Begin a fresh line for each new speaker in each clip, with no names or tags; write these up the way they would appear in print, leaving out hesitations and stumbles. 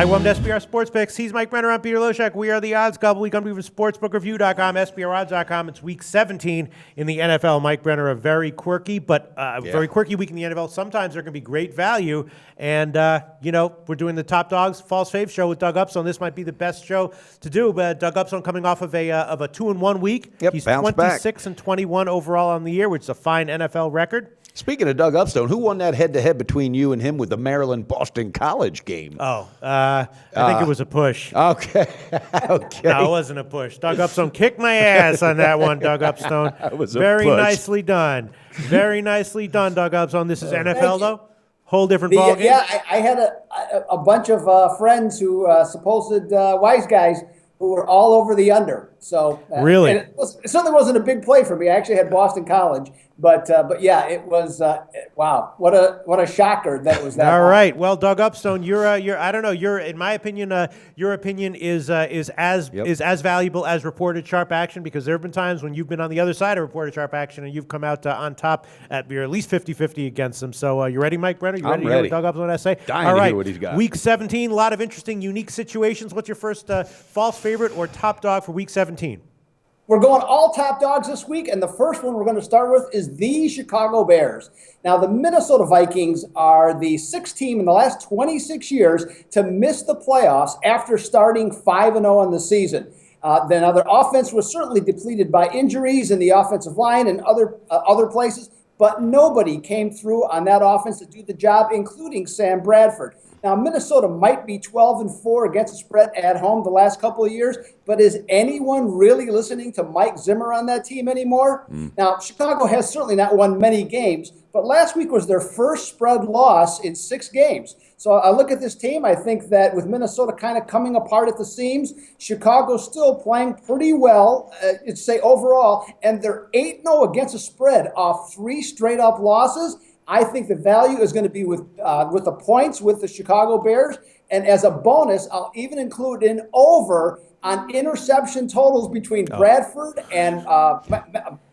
Hi, welcome to SBR Sports Picks. He's Mike Brenner. I'm Peter Loshak. We are the Odds Couple. We come to you from SportsbookReview.com, SBROdds.com. It's Week 17 in the NFL. Mike Brenner, a very quirky very quirky week in the NFL. Sometimes there can be great value. And, we're doing the Top Dogs False Faves show with Doug Upstone. This might be the best show to do. But Doug Upstone coming off of a 2-1 week.
Yep,
He's
bounced
26 and 21 overall on the year, which is a fine NFL record.
Speaking of Doug Upstone, who won that head-to-head between you and him with the Maryland-Boston College game?
I think it was a push.
Okay.
No, it wasn't a push. Doug Upstone kicked my ass on that one, Doug Upstone.
It was a
Very
push.
nicely done. Very nicely done, Doug Upstone. This is NFL, though. Whole different ballgame.
Yeah, I had a bunch of friends who supposed wise guys who were all over the under. So
really,
it certainly wasn't a big play for me. I actually had Boston College, but yeah, it was wow. What a shocker that it was that.
All right, well, Doug Upstone, you're I don't know. In my opinion, your opinion is as valuable as reported sharp action, because there have been times when you've been on the other side of reported sharp action and you've come out on top you're at least 50-50 against them. So you ready, Mike Brenner? You ready to hear what Doug Upstone has to say?
Dying to hear what he's got.
Week 17, a lot of interesting, unique situations. What's your first false favorite or top dog for Week 17?
We're going all top dogs this week, and the first one we're going to start with is the Chicago Bears. Now, the Minnesota Vikings are the sixth team in the last 26 years to miss the playoffs after starting 5-0 on the season. Then their offense was certainly depleted by injuries in the offensive line and other places, but nobody came through on that offense to do the job, including Sam Bradford. Now, Minnesota might be 12-4 against the spread at home the last couple of years, but is anyone really listening to Mike Zimmer on that team anymore? Now, Chicago has certainly not won many games, but last week was their first spread loss in 6 games. So I look at this team, I think that with Minnesota kind of coming apart at the seams, Chicago's still playing pretty well, overall, and they're 8-0 against the spread off 3 straight-up losses. I think the value is going to be with the points with the Chicago Bears. And as a bonus, I'll even include an over on interception totals between Bradford and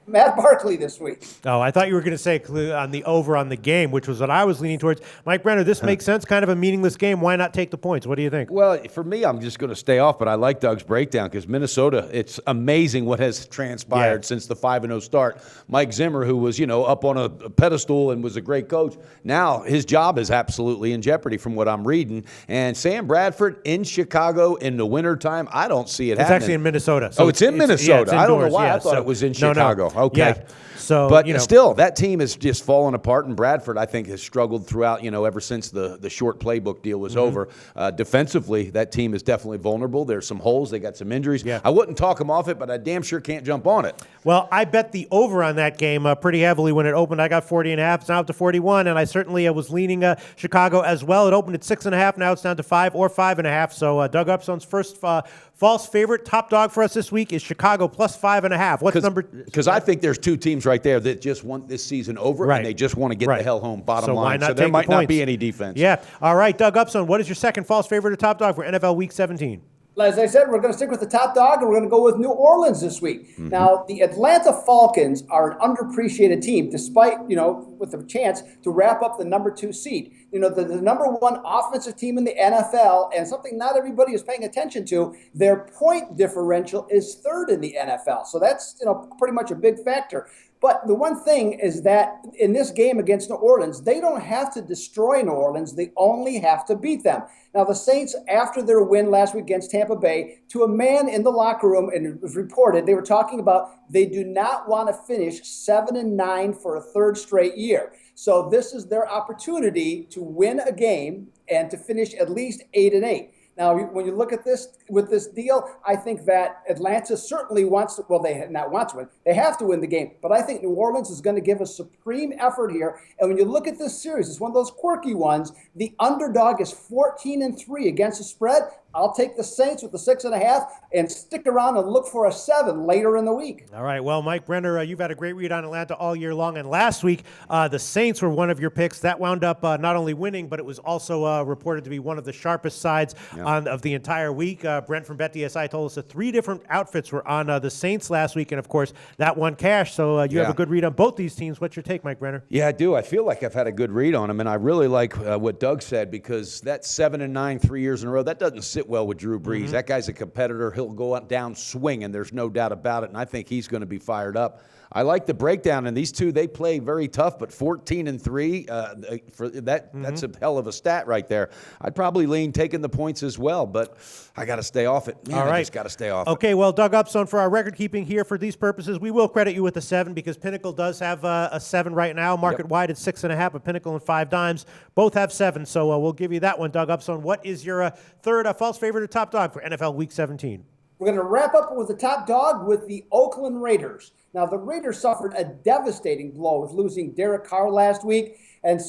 Matt Barkley this week.
Oh, I thought you were going to say on the over on the game, which was what I was leaning towards. Mike Brenner, this makes sense. Kind of a meaningless game. Why not take the points? What do you think?
Well, for me, I'm just going to stay off, but I like Doug's breakdown because Minnesota, it's amazing what has transpired since the 5-0 start. Mike Zimmer, who was, up on a pedestal and was a great coach, now his job is absolutely in jeopardy from what I'm reading. And Sam Bradford in Chicago in the wintertime, I don't see it happening.
It's actually in Minnesota.
So it's in Minnesota.
It's
I don't know why
yeah,
I thought it was in Chicago.
No.
Okay.
Yeah. So,
but still, that team is just falling apart, and Bradford, I think, has struggled throughout, ever since the short playbook deal was over. Defensively, that team is definitely vulnerable. There's some holes. They got some injuries.
Yeah.
I wouldn't talk them off it, but I damn sure can't jump on it.
Well, I bet the over on that game pretty heavily when it opened. I got 40.5. It's now up to 41, and I certainly was leaning Chicago as well. It opened at 6.5. Now it's down to 5 or 5.5. So Doug Upstone's first false favorite top dog for us this week is Chicago plus 5.5. What's number?
Because I think there's 2 teams right there that just want this season over, and they just want to get the hell home, bottom line.
Why not
so there
take
might
the
not
points?
be any defense.
Yeah. All right, Doug Upstone, what is your second false favorite or top dog for NFL Week 17?
As I said, we're going to stick with the top dog, and we're going to go with New Orleans this week. Now, the Atlanta Falcons are an underappreciated team, despite, with the chance to wrap up the number 2 seed. The number 1 offensive team in the NFL, and something not everybody is paying attention to, their point differential is 3rd in the NFL. So that's, pretty much a big factor. But the one thing is that in this game against New Orleans, they don't have to destroy New Orleans. They only have to beat them. Now, the Saints, after their win last week against Tampa Bay, to a man in the locker room, and it was reported, they were talking about they do not want to finish 7-9 for a 3rd straight year. So this is their opportunity to win a game and to finish at least 8-8. Now, when you look at this with this deal, I think that Atlanta certainly wants to, well, they not want to win. They have to win the game. But I think New Orleans is going to give a supreme effort here. And when you look at this series, it's one of those quirky ones. The underdog is 14-3 against the spread. I'll take the Saints with the 6.5 and stick around and look for a 7 later in the week.
All right. Well, Mike Brenner, you've had a great read on Atlanta all year long. And last week, the Saints were one of your picks. That wound up not only winning, but it was also reported to be one of the sharpest sides of the entire week. Brent from BetDSI told us that 3 different outfits were on the Saints last week. And, of course, that won cash. So you have a good read on both these teams. What's your take, Mike Brenner?
Yeah, I do. I feel like I've had a good read on them, and I really like what Doug said, because that 7-9 3 years in a row, that doesn't sit well with Drew Brees. That guy's a competitor. He'll go down swinging. There's no doubt about it, and I think he's going to be fired up. I like the breakdown, and these two, they play very tough, but 14-3, for that, that's a hell of a stat right there. I'd probably lean taking the points as well, but I got to stay off it. Man,
All right.
I just got to stay off it.
Okay, well, Doug Upstone, for our record keeping here, for these purposes, we will credit you with a 7 because Pinnacle does have a 7 right now. Market wide at 6.5, but Pinnacle and 5 dimes both have 7. So we'll give you that one, Doug Upstone. What is your third false favorite or top dog for NFL Week 17?
We're going to wrap up with the top dog with the Oakland Raiders. Now, the Raiders suffered a devastating blow with losing Derek Carr last week. And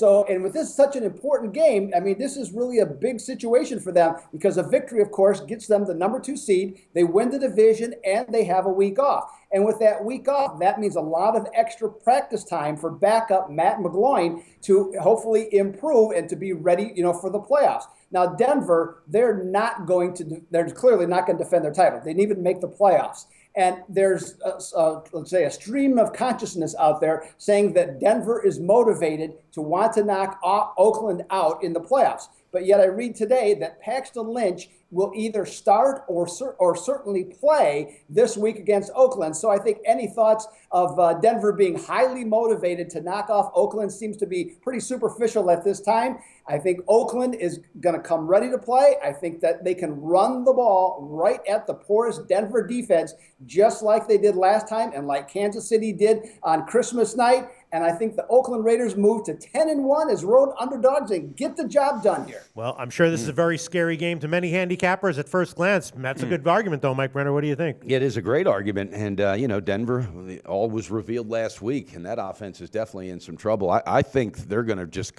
with this such an important game, I mean, this is really a big situation for them because a victory, of course, gets them the number 2 seed. They win the division, and they have a week off. And with that week off, that means a lot of extra practice time for backup Matt McGloin to hopefully improve and to be ready, for the playoffs. Now, Denver, they're clearly not going to defend their title. They didn't even make the playoffs. And there's, let's say, a stream of consciousness out there saying that Denver is motivated to want to knock Oakland out in the playoffs. But yet I read today that Paxton Lynch will either start or certainly play this week against Oakland. So I think any thoughts of Denver being highly motivated to knock off Oakland seems to be pretty superficial at this time. I think Oakland is going to come ready to play. I think that they can run the ball right at the porous Denver defense, just like they did last time and like Kansas City did on Christmas night. And I think the Oakland Raiders move to 10-1 as road underdogs and get the job done here.
Well, I'm sure this is a very scary game to many handicappers at first glance. That's a good argument, though, Mike Brenner. What do you think?
It is a great argument. And, Denver, all was revealed last week, and that offense is definitely in some trouble. I think they're going to just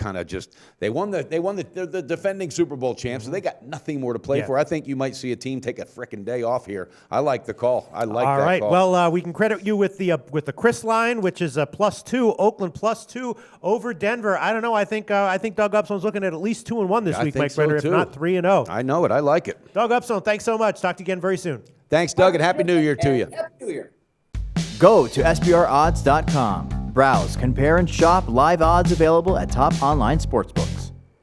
they won the defending Super Bowl champs, so they got nothing more to play for. I think you might see a team take a frickin' day off here. I like the call. I like that call.
All right. Well, we can credit you with the Chris line, which is a +2. Oakland +2 over Denver. I don't know. I think Doug Upstone's looking at least 2-1 this week, Mike Brenner, if not 3-0.
I know it. I like it.
Doug Upstone, thanks so much. Talk to you again very soon.
Thanks, Doug, and Happy New Year to you.
Happy New Year.
Go to SBRodds.com. Browse, compare, and shop live odds available at top online sportsbooks.